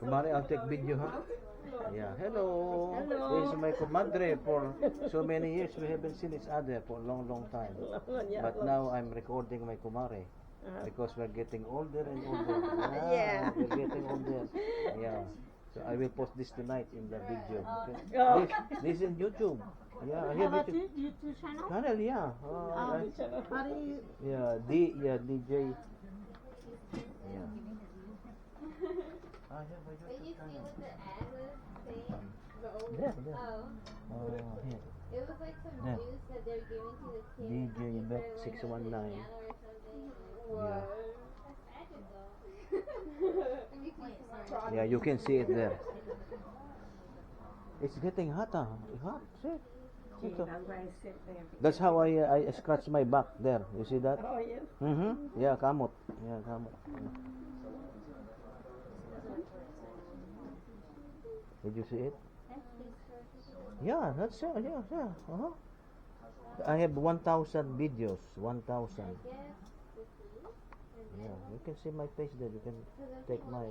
Kumari, I'll take video, huh? Yeah, hello. Hello. This is my comadre. For so many years, we haven't seen each other for a long, long time. Yeah, But now I'm recording my kumare because we're getting older and older. Yeah. We're getting older. Yeah. So I will post this tonight in the video. Okay. Oh. This is in YouTube. Yeah, I have Have a YouTube YouTube channel? channel. Yeah. How do you... DJ. Yeah. I have a But YouTube you see channel. what the ad was saying? The old There, there. Oh. Here. It was like some Yeah. juice that they're giving to the kids. DJ if Beck they're, like, 619. on the piano or something. Yeah. That's magic though. Yeah, you can see it there. It's getting hot, huh? Hot, see? Ito. That's how I scratch my back there. You see that? Oh, yes. Mm-hmm. Yeah, kamot. Yeah, kamot. Yeah. Did you see it? Yeah, that's it. Yeah, yeah. Uh-huh. I have 1,000 videos. 1,000. Yeah, you can see my face there. You can take my...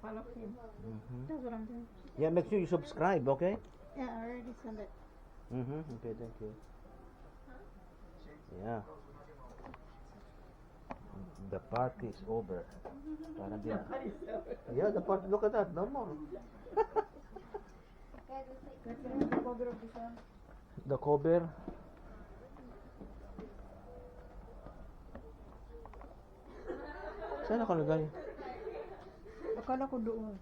Follow him. Mm-hmm. That's what I'm doing. Yeah, make sure you subscribe, okay? Yeah, I already sent it. Mm-hmm. Okay, thank you. Yeah. The party is over. Parang di na- Yeah, the party. Look at that. No more. The cover. Saan nakalagay? Akala ko doon.